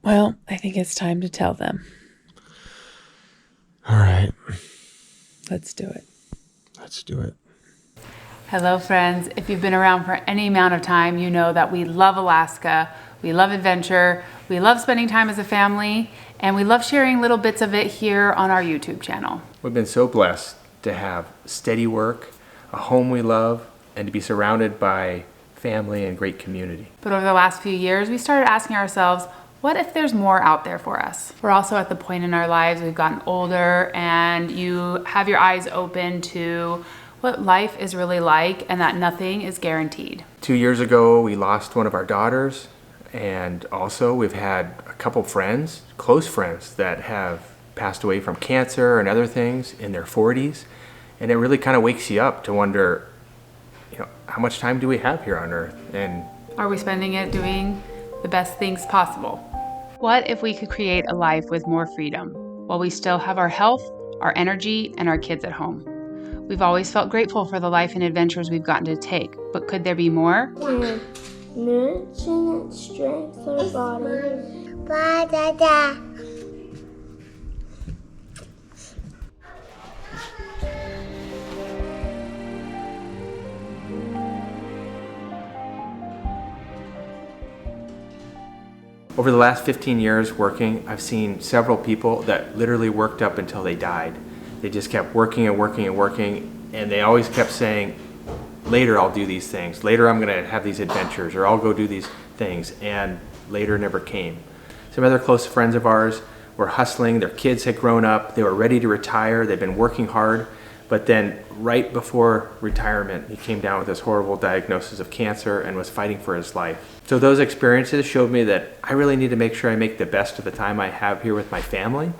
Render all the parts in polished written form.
Well, I think it's time to tell them. All right. Let's do it. Let's do it. Hello, friends. If you've been around for any amount of time, you know that we love Alaska. We love adventure. We love spending time as a family, and we love sharing little bits of it here on our YouTube channel. We've been so blessed to have steady work, a home we love, and to be surrounded by family and great community. But over the last few years, we started asking ourselves, what if there's more out there for us? We're also at the point in our lives we've gotten older, and you have your eyes open to what life is really like and that nothing is guaranteed. 2 years ago, we lost one of our daughters, and also we've had a couple friends, close friends, that have passed away from cancer and other things in their 40s. And it really kind of wakes you up to wonder, how much time do we have here on Earth? And are we spending it doing the best things possible? What if we could create a life with more freedom while we still have our health, our energy, and our kids at home? We've always felt grateful for the life and adventures we've gotten to take, but could there be more? Nourishing and strength our body. Bye, Dada. over the last 15 years working, I've seen several people that literally worked up until they died. They just kept working and working and working, and they always kept saying, later I'll do these things, later I'm gonna have these adventures, or I'll go do these things, and later never came. Some other close friends of ours were hustling, their kids had grown up, they were ready to retire, they'd been working hard, but then right before retirement, he came down with this horrible diagnosis of cancer and was fighting for his life. So those experiences showed me that I really need to make sure I make the best of the time I have here with my family,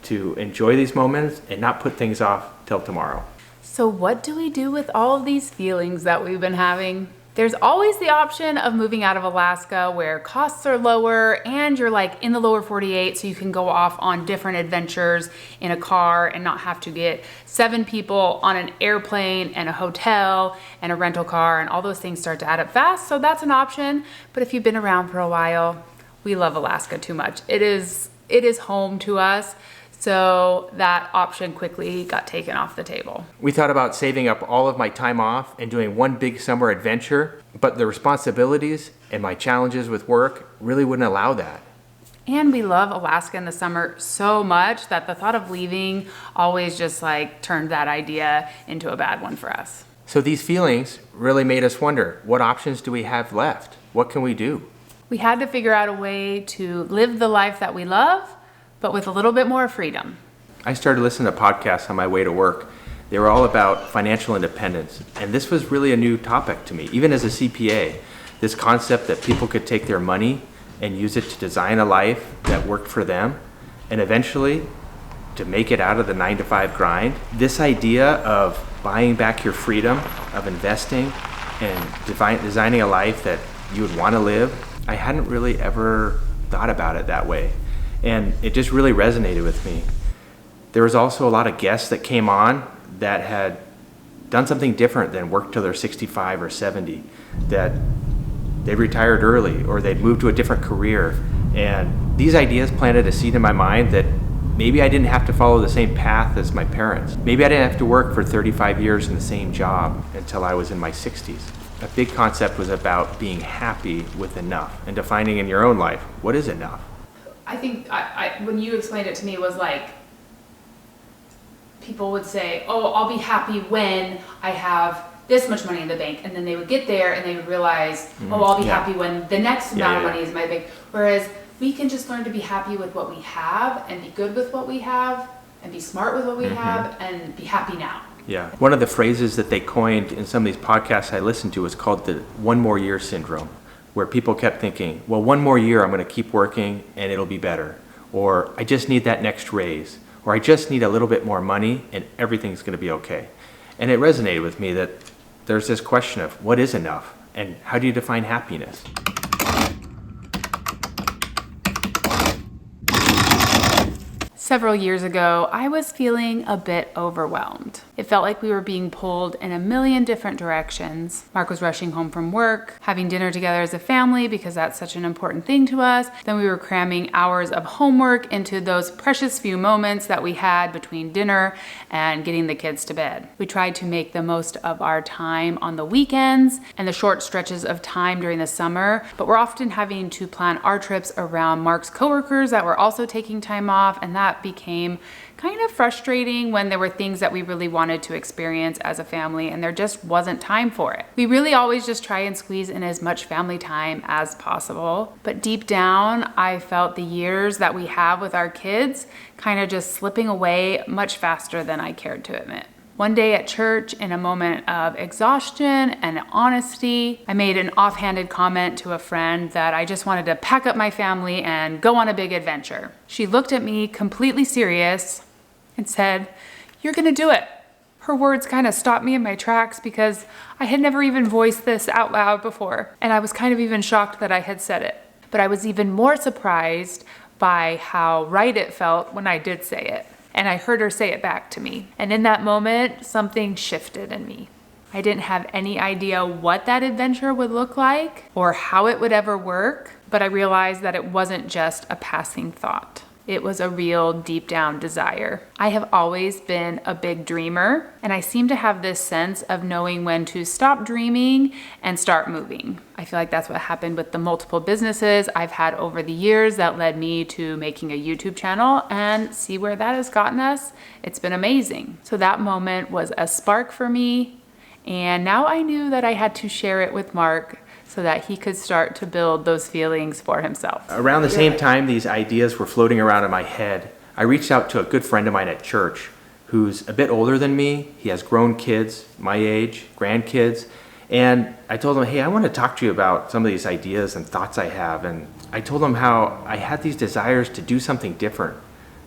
to enjoy these moments and not put things off till tomorrow. So what do we do with all of these feelings that we've been having? There's always the option of moving out of Alaska where costs are lower and you're like in the lower 48, so you can go off on different adventures in a car and not have to get 7 people on an airplane and a hotel and a rental car, and all those things start to add up fast. So that's an option. But if you've been around for a while, we love Alaska too much. It is home to us. So that option quickly got taken off the table. We thought about saving up all of my time off and doing one big summer adventure, but the responsibilities and my challenges with work really wouldn't allow that. And we love Alaska in the summer so much that the thought of leaving always just like turned that idea into a bad one for us. So these feelings really made us wonder, what options do we have left? What can we do? We had to figure out a way to live the life that we love, but with a little bit more freedom. I started listening to podcasts on my way to work. They were all about financial independence, and this was really a new topic to me, even as a CPA. This concept that people could take their money and use it to design a life that worked for them, and eventually to make it out of the 9-to-5 grind. This idea of buying back your freedom, of investing and designing a life that you would want to live, I hadn't really ever thought about it that way. And it just really resonated with me. There was also a lot of guests that came on that had done something different than work till they're 65 or 70, that they retired early or they'd moved to a different career. And these ideas planted a seed in my mind that maybe I didn't have to follow the same path as my parents. Maybe I didn't have to work for 35 years in the same job until I was in my 60s. A big concept was about being happy with enough and defining in your own life, what is enough? I think when you explained it to me, it was like people would say, oh, I'll be happy when I have this much money in the bank. And then they would get there and they would realize, oh, I'll be happy when the next amount of money is in my bank. Whereas we can just learn to be happy with what we have and be good with what we have and be smart with what we have and be happy now. Yeah. One of the phrases that they coined in some of these podcasts I listened to was called the 1 more year syndrome, where people kept thinking, well, 1 more year I'm going to keep working and it'll be better. Or I just need that next raise. Or I just need a little bit more money and everything's going to be okay. And it resonated with me that there's this question of what is enough and how do you define happiness? Several years ago, I was feeling a bit overwhelmed. It felt like we were being pulled in a million different directions. Mark was rushing home from work, having dinner together as a family because that's such an important thing to us. Then we were cramming hours of homework into those precious few moments that we had between dinner and getting the kids to bed. We tried to make the most of our time on the weekends and the short stretches of time during the summer, but we're often having to plan our trips around Mark's coworkers that were also taking time off, and that became kind of frustrating when there were things that we really wanted to experience as a family and there just wasn't time for it. We really always just try and squeeze in as much family time as possible, but deep down, I felt the years that we have with our kids kind of just slipping away much faster than I cared to admit. One day at church, in a moment of exhaustion and honesty, I made an offhanded comment to a friend that I just wanted to pack up my family and go on a big adventure. She looked at me completely serious and said, "You're gonna do it." Her words kind of stopped me in my tracks because I had never even voiced this out loud before, and I was kind of even shocked that I had said it. But I was even more surprised by how right it felt when I did say it. And I heard her say it back to me. And in that moment, something shifted in me. I didn't have any idea what that adventure would look like or how it would ever work, but I realized that it wasn't just a passing thought. It was a real deep down desire. I have always been a big dreamer, and I seem to have this sense of knowing when to stop dreaming and start moving. I feel like that's what happened with the multiple businesses I've had over the years that led me to making a YouTube channel, and see where that has gotten us. It's been amazing. So that moment was a spark for me, and now I knew that I had to share it with Mark so that he could start to build those feelings for himself. Around the same time these ideas were floating around in my head, I reached out to a good friend of mine at church who's a bit older than me. He has grown kids, my age, grandkids. And I told him, hey, I want to talk to you about some of these ideas and thoughts I have. And I told him how I had these desires to do something different,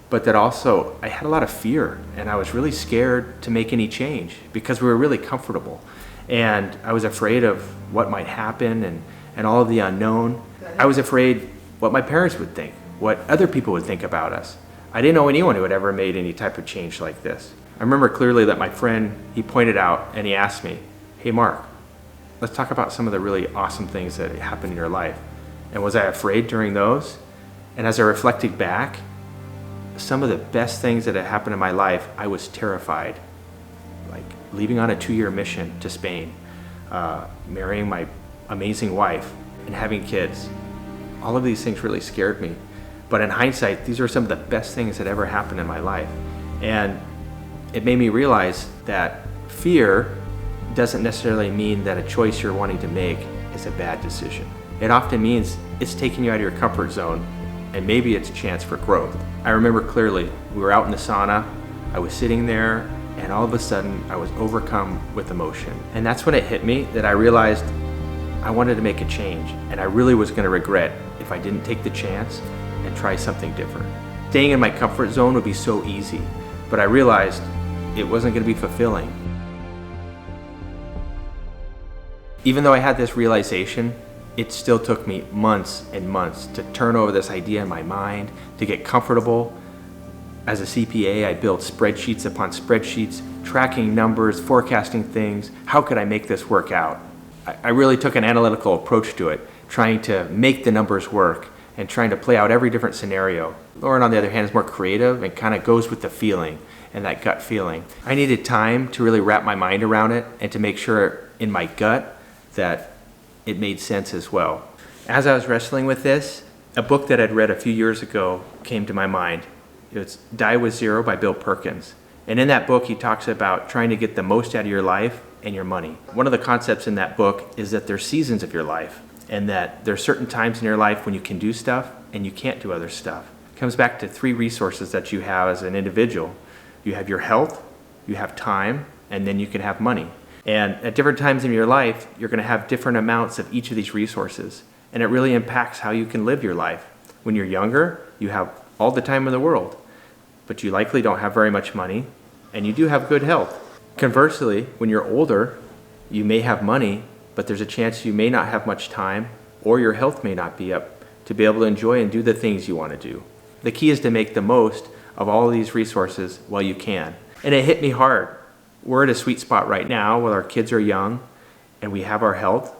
but that also I had a lot of fear and I was really scared to make any change because we were really comfortable. And I was afraid of what might happen and all of the unknown. I was afraid what my parents would think, what other people would think about us. I didn't know anyone who had ever made any type of change like this. I remember clearly that my friend, he pointed out and he asked me, hey Mark, let's talk about some of the really awesome things that happened in your life. And was I afraid during those? And as I reflected back, some of the best things that had happened in my life, I was terrified. Like leaving on a 2-year mission to Spain, marrying my amazing wife, and having kids. All of these things really scared me. But in hindsight, these are some of the best things that ever happened in my life. And it made me realize that fear doesn't necessarily mean that a choice you're wanting to make is a bad decision. It often means it's taking you out of your comfort zone, and maybe it's a chance for growth. I remember clearly, we were out in the sauna, I was sitting there, and all of a sudden I was overcome with emotion. And that's when it hit me that I realized I wanted to make a change, and I really was going to regret if I didn't take the chance and try something different. Staying in my comfort zone would be so easy, but I realized it wasn't going to be fulfilling. Even though I had this realization, it still took me months and months to turn over this idea in my mind, to get comfortable. As a CPA, I built spreadsheets upon spreadsheets, tracking numbers, forecasting things. How could I make this work out? I really took an analytical approach to it, trying to make the numbers work and trying to play out every different scenario. Lauren, on the other hand, is more creative and kind of goes with the feeling and that gut feeling. I needed time to really wrap my mind around it and to make sure in my gut that it made sense as well. As I was wrestling with this, a book that I'd read a few years ago came to my mind. It's Die with Zero by Bill Perkins. And in that book, he talks about trying to get the most out of your life and your money. One of the concepts in that book is that there's seasons of your life and that there's certain times in your life when you can do stuff and you can't do other stuff. It comes back to 3 resources that you have as an individual. You have your health, you have time, and then you can have money. And at different times in your life, you're going to have different amounts of each of these resources. And it really impacts how you can live your life. When you're younger, you have all the time in the world, but you likely don't have very much money, and you do have good health. Conversely, when you're older, you may have money, but there's a chance you may not have much time, or your health may not be up to be able to enjoy and do the things you want to do. The key is to make the most of all these resources while you can. And it hit me hard. We're at a sweet spot right now while our kids are young and we have our health.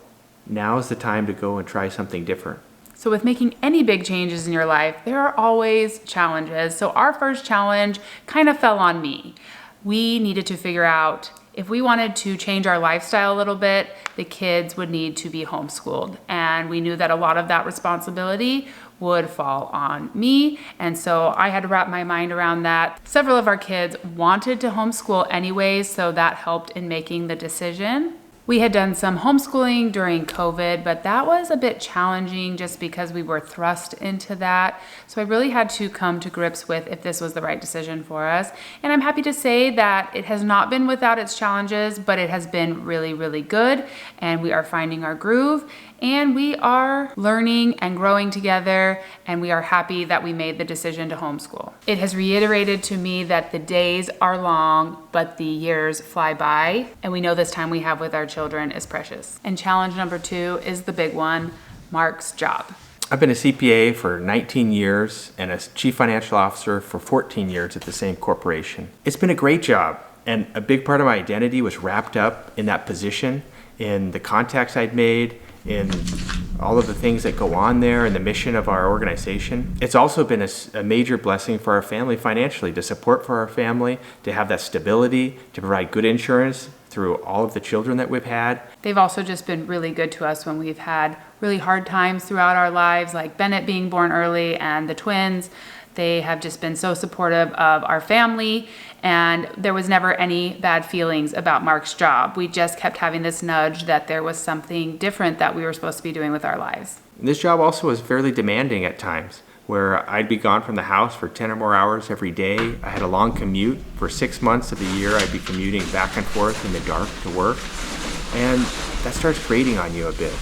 Now is the time to go and try something different. So with making any big changes in your life, there are always challenges. So our first challenge kind of fell on me. We needed to figure out if we wanted to change our lifestyle a little bit, the kids would need to be homeschooled. And we knew that a lot of that responsibility would fall on me. And so I had to wrap my mind around that. Several of our kids wanted to homeschool anyways, so that helped in making the decision. We had done some homeschooling during COVID, but that was a bit challenging just because we were thrust into that. So I really had to come to grips with if this was the right decision for us. And I'm happy to say that it has not been without its challenges, but it has been really, really good. And we are finding our groove and we are learning and growing together. And we are happy that we made the decision to homeschool. It has reiterated to me that the days are long, but the years fly by. And we know this time we have with our children is precious. And challenge number 2 is the big one, Mark's job. I've been a CPA for 19 years and a chief financial officer for 14 years at the same corporation. It's been a great job, and a big part of my identity was wrapped up in that position, in the contacts I'd made, in all of the things that go on there and the mission of our organization. It's also been a major blessing for our family financially, to support for our family, to have that stability, to provide good insurance through all of the children that we've had. They've also just been really good to us when we've had really hard times throughout our lives, like Bennett being born early and the twins. They have just been so supportive of our family, and there was never any bad feelings about Mark's job. We just kept having this nudge that there was something different that we were supposed to be doing with our lives. This job also was fairly demanding at times, where I'd be gone from the house for 10 or more hours every day. I had a long commute. For 6 months of the year, I'd be commuting back and forth in the dark to work. And that starts grating on you a bit.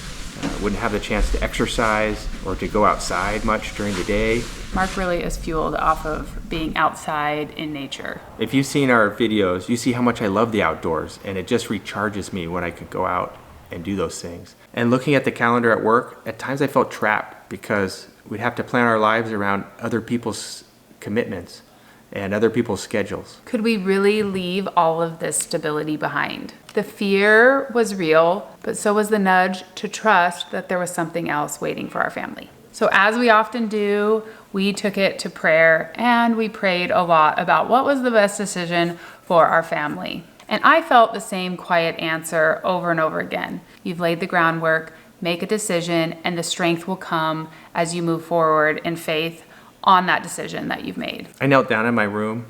Wouldn't have the chance to exercise or to go outside much during the day. Mark really is fueled off of being outside in nature. If you've seen our videos, you see how much I love the outdoors, and it just recharges me when I could go out and do those things. And looking at the calendar at work, at times I felt trapped because we'd have to plan our lives around other people's commitments and other people's schedules. Could we really leave all of this stability behind? The fear was real, but so was the nudge to trust that there was something else waiting for our family. So as we often do, we took it to prayer and we prayed a lot about what was the best decision for our family. And I felt the same quiet answer over and over again. You've laid the groundwork, make a decision, and the strength will come as you move forward in faith on that decision that you've made. I knelt down in my room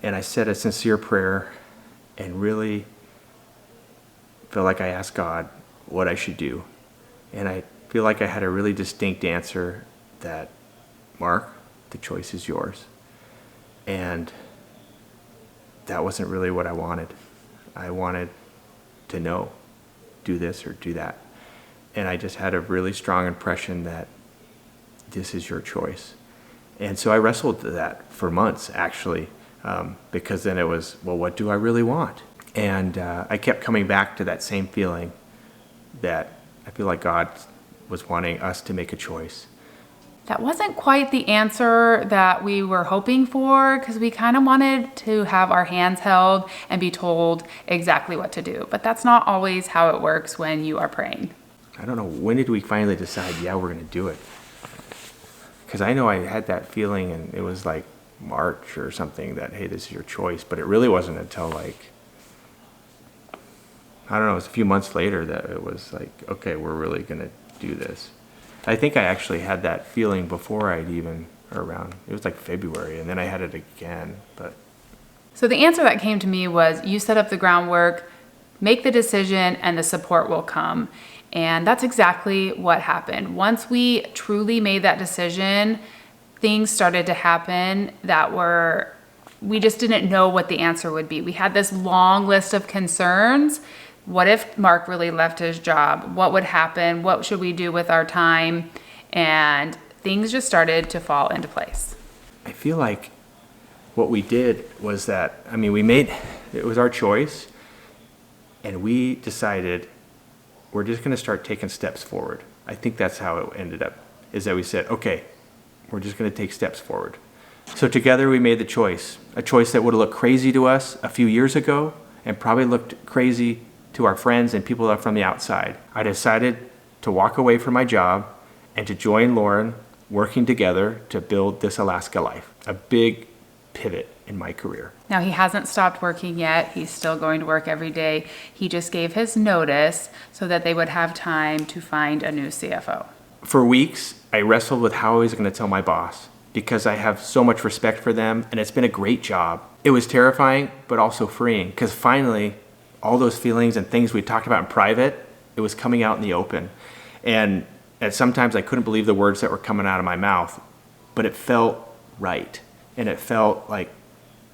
and I said a sincere prayer and really felt like I asked God what I should do. And I feel like I had a really distinct answer that, Mark, the choice is yours. And that wasn't really what I wanted. I wanted to know, do this or do that. And I just had a really strong impression that this is your choice. And so I wrestled with that for months, actually, because then it was, well, what do I really want? And I kept coming back to that same feeling that I feel like God was wanting us to make a choice. That wasn't quite the answer that we were hoping for, because we kind of wanted to have our hands held and be told exactly what to do. But that's not always how it works when you are praying. I don't know, when did we finally decide, yeah, we're going to do it? Because I know I had that feeling, and it was like March or something, that, hey, this is your choice. But it really wasn't until like, I don't know, it was a few months later that it was like, okay, we're really going to do this. I think I actually had that feeling before I'd even, or around, it was like February, and then I had it again. But So the answer that came to me was, you set up the groundwork, make the decision, and the support will come. And that's exactly what happened. Once we truly made that decision, things started to happen that we just didn't know what the answer would be. We had this long list of concerns. What if Mark really left his job? What would happen? What should we do with our time? And things just started to fall into place. I feel like what we did was that, it was our choice, and we decided we're just going to start taking steps forward. I think that's how it ended up, is that we said, okay, we're just going to take steps forward. So together we made the choice, a choice that would have looked crazy to us a few years ago and probably looked crazy to our friends and people from the outside. I decided to walk away from my job and to join Lauren, working together to build This Alaska Life, a big pivot in my career. Now, he hasn't stopped working yet. He's still going to work every day. He just gave his notice so that they would have time to find a new CFO. For weeks, I wrestled with how I was going to tell my boss because I have so much respect for them and it's been a great job. It was terrifying, but also freeing because finally, all those feelings and things we talked about in private, it was coming out in the open. And sometimes I couldn't believe the words that were coming out of my mouth, but it felt right. And it felt like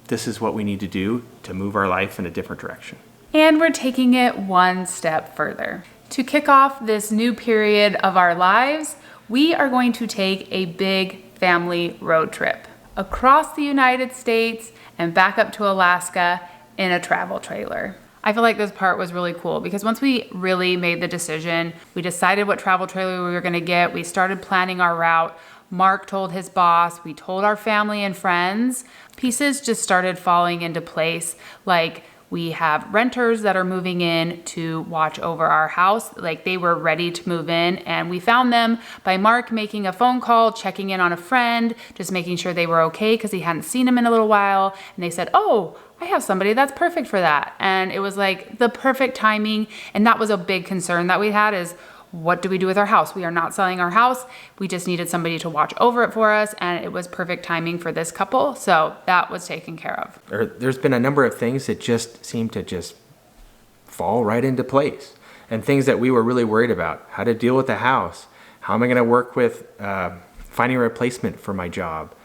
this is what we need to do to move our life in a different direction. And we're taking it one step further. To kick off this new period of our lives, we are going to take a big family road trip across the United States and back up to Alaska in a travel trailer. I feel like this part was really cool because once we really made the decision, we decided what travel trailer we were gonna get, we started planning our route, Mark told his boss, we told our family and friends, pieces just started falling into place. Like we have renters that are moving in to watch over our house. Like they were ready to move in and we found them by Mark making a phone call, checking in on a friend, just making sure they were okay because he hadn't seen them in a little while. And they said, oh, I have somebody that's perfect for that. And it was like the perfect timing. And that was a big concern that we had is, what do we do with our house? We are not selling our house. We just needed somebody to watch over it for us. And it was perfect timing for this couple. So that was taken care of. There's been a number of things that just seem to just fall right into place. And things that we were really worried about. How to deal with the house. How am I going to work with finding a replacement for my job?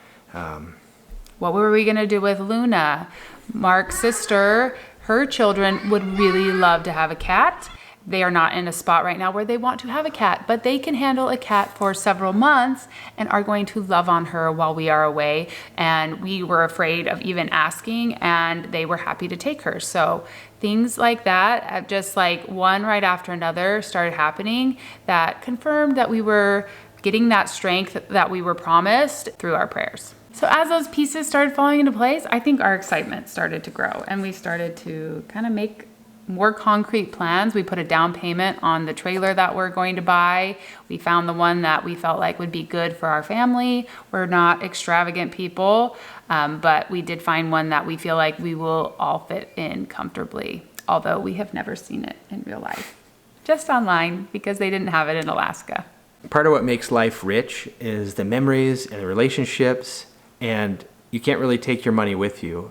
What were we going to do with Luna? Mark's sister, her children would really love to have a cat. They are not in a spot right now where they want to have a cat, but they can handle a cat for several months and are going to love on her while we are away. And we were afraid of even asking, and they were happy to take her. So things like that, just like one right after another started happening that confirmed that we were getting that strength that we were promised through our prayers. So as those pieces started falling into place, I think our excitement started to grow and we started to kind of make more concrete plans. We put a down payment on the trailer that we're going to buy. We found the one that we felt like would be good for our family. We're not extravagant people, but we did find one that we feel like we will all fit in comfortably, although we have never seen it in real life, just online because they didn't have it in Alaska. Part of what makes life rich is the memories and the relationships, and you can't really take your money with you.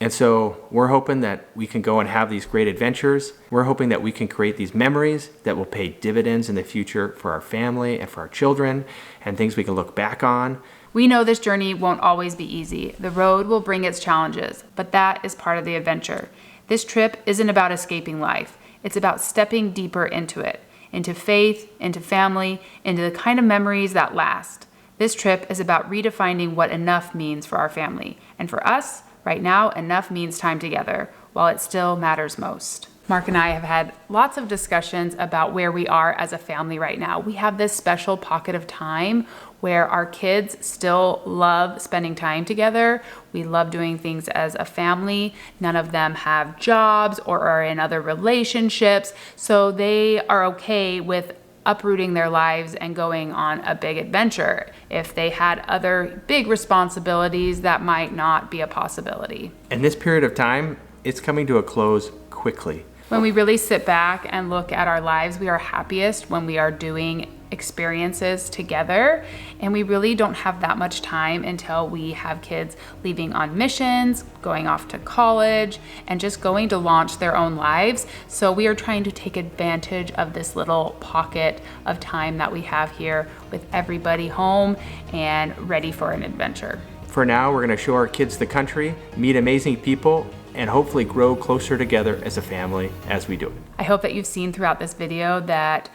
And so we're hoping that we can go and have these great adventures. We're hoping that we can create these memories that will pay dividends in the future for our family and for our children and things we can look back on. We know this journey won't always be easy. The road will bring its challenges, but that is part of the adventure. This trip isn't about escaping life. It's about stepping deeper into it, into faith, into family, into the kind of memories that last. This trip is about redefining what enough means for our family. And for us, right now, enough means time together, while it still matters most. Mark and I have had lots of discussions about where we are as a family right now. We have this special pocket of time where our kids still love spending time together. We love doing things as a family. None of them have jobs or are in other relationships, so they are okay with uprooting their lives and going on a big adventure. If they had other big responsibilities, that might not be a possibility. And this period of time, it's coming to a close quickly. When we really sit back and look at our lives, we are happiest when we are doing experiences together, and we really don't have that much time until we have kids leaving on missions, going off to college, and just going to launch their own lives. So we are trying to take advantage of this little pocket of time that we have here with everybody home and ready for an adventure. For now, we're going to show our kids the country, meet amazing people, and hopefully grow closer together as a family as we do it. I hope that you've seen throughout this video that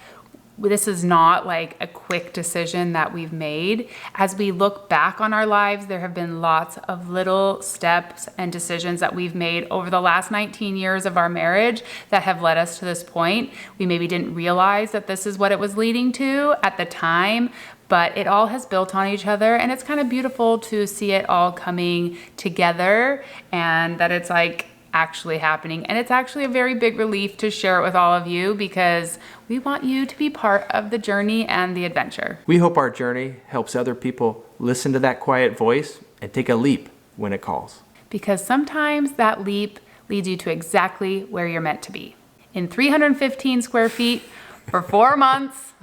this is not like a quick decision that we've made. As we look back on our lives, there have been lots of little steps and decisions that we've made over the last 19 years of our marriage that have led us to this point. We maybe didn't realize that this is what it was leading to at the time, but it all has built on each other, and it's kind of beautiful to see it all coming together and that it's like actually happening. And it's actually a very big relief to share it with all of you because we want you to be part of the journey and the adventure. We hope our journey helps other people listen to that quiet voice and take a leap when it calls. Because sometimes that leap leads you to exactly where you're meant to be. In 315 square feet for 4 months,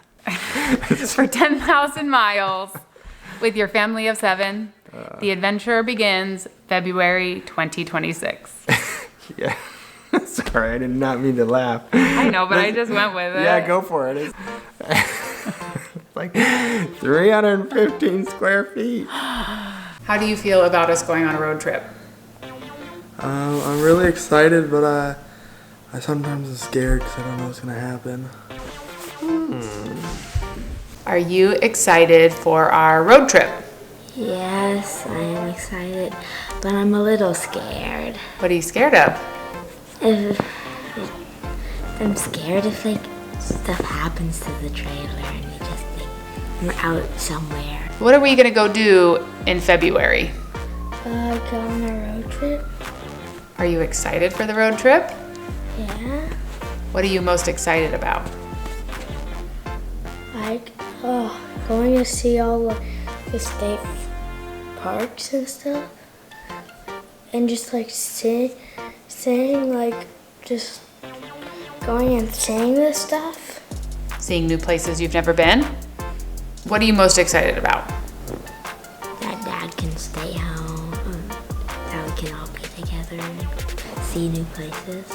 for 10,000 miles, with your family of 7. The adventure begins February 2026. Yeah. Sorry, I did not mean to laugh. I know, but I just went with it. Yeah, go for it. It's like 315 square feet. How do you feel about us going on a road trip? I'm really excited, but I sometimes am scared because I don't know what's going to happen. Are you excited for our road trip? Yes, I am excited, but I'm a little scared. What are you scared of? I'm scared if like stuff happens to the trailer and you just think we're out somewhere. What are we gonna go do in February? Go on a road trip. Are you excited for the road trip? Yeah. What are you most excited about? Like, going to see all the state parks and stuff. And just like saying like just going and seeing this stuff. Seeing new places you've never been? What are you most excited about? That Dad can stay home. That we can all be together and see new places.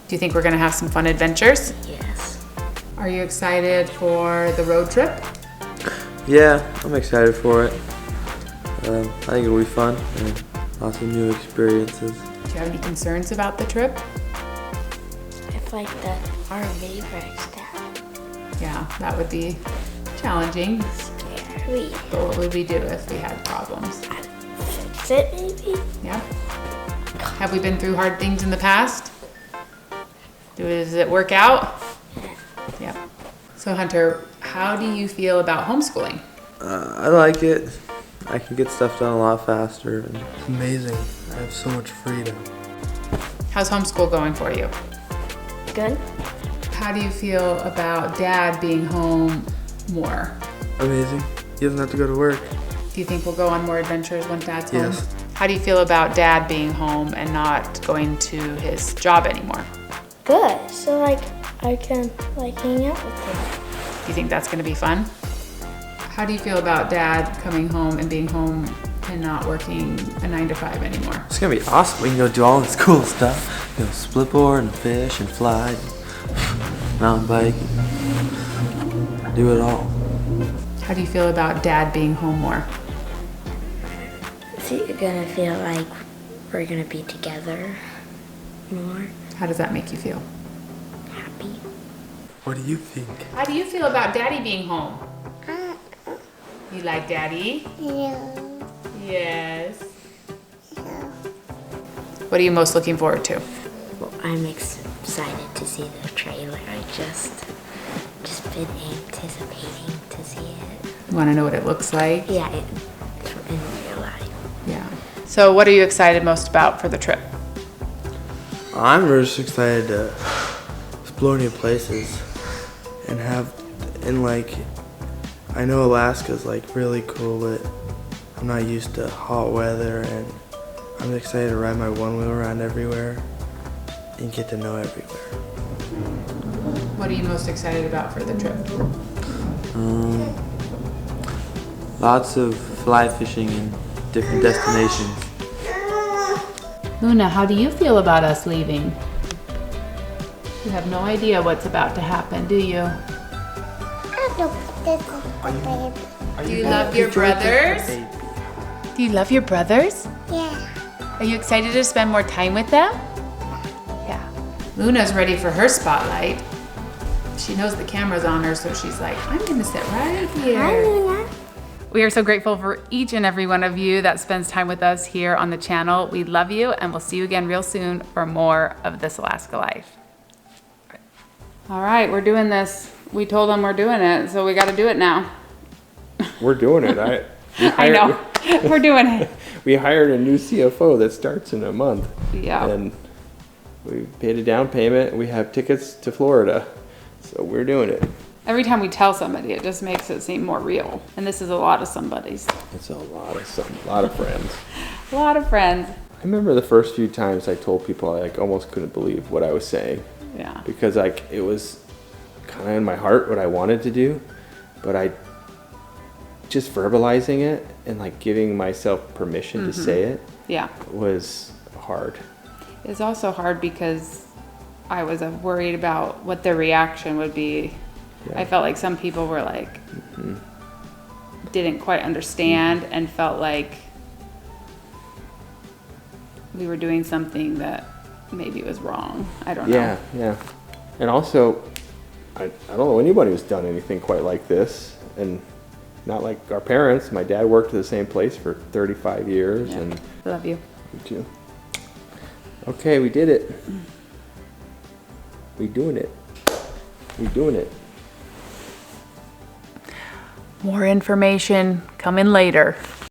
Do you think we're gonna have some fun adventures? Yes. Are you excited for the road trip? Yeah, I'm excited for it. I think it'll be fun and lots of new experiences. Do you have any concerns about the trip? If like the RV breaks down, Yeah, that would be challenging. scary. But what would we do if we had problems? Fix it maybe? Yeah. Have we been through hard things in the past? Does it work out? Yeah. So Hunter, how do you feel about homeschooling? I like it. I can get stuff done a lot faster. And it's amazing. I have so much freedom. How's homeschool going for you? Good. How do you feel about Dad being home more? Amazing. He doesn't have to go to work. Do you think we'll go on more adventures when Dad's home? Yes. How do you feel about Dad being home and not going to his job anymore? Good. So like I can like hang out with him. Do you think that's gonna be fun? How do you feel about Dad coming home and being home and not working a 9-to-5 anymore? It's gonna be awesome. We can go do all this cool stuff. You know, split board and fish and fly, mountain bike, do it all. How do you feel about Dad being home more? So you're gonna feel like we're gonna be together more. How does that make you feel? Happy. What do you think? How do you feel about Daddy being home? You like Daddy? Yeah. Yes. What are you most looking forward to? Well, I'm excited to see the trailer. I just been anticipating to see it. You want to know what it looks like? Yeah, in real life. Yeah. So what are you excited most about for the trip? I'm just excited to explore new places and like, I know Alaska's like really cool, but I'm not used to hot weather, and I'm excited to ride my one wheel around everywhere and get to know everywhere. What are you most excited about for the trip? Lots of fly fishing in different destinations. Luna, how do you feel about us leaving? You have no idea what's about to happen, do you? Do you love your brothers? Do you love your brothers? Yeah. Are you excited to spend more time with them? Yeah. Luna's ready for her spotlight. She knows the camera's on her, so she's like, I'm gonna sit right here. Hi, Luna. We are so grateful for each and every one of you that spends time with us here on the channel. We love you, and we'll see you again real soon for more of This Alaska Life. All right, we're doing this. We told them we're doing it, so we got to do it now. we're doing it. I know. We're doing it. We hired a new CFO that starts in a month. Yeah. And we paid a down payment. We have tickets to Florida. So we're doing it. Every time we tell somebody, it just makes it seem more real. And this is a lot of somebody's. It's a lot of friends. A lot of friends. I remember the first few times I told people I almost couldn't believe what I was saying. Yeah. Because it was kind of in my heart what I wanted to do, but I just verbalizing it and giving myself permission to say it was hard. It's also hard because I was worried about what their reaction would be. Yeah. I felt like some people were didn't quite understand and felt like we were doing something that maybe was wrong. I don't know. Yeah. And also, I don't know anybody who's done anything quite like this, and not like our parents. My dad worked at the same place for 35 years, and I love you. me too. Okay, we did it. We doing it. More information coming later.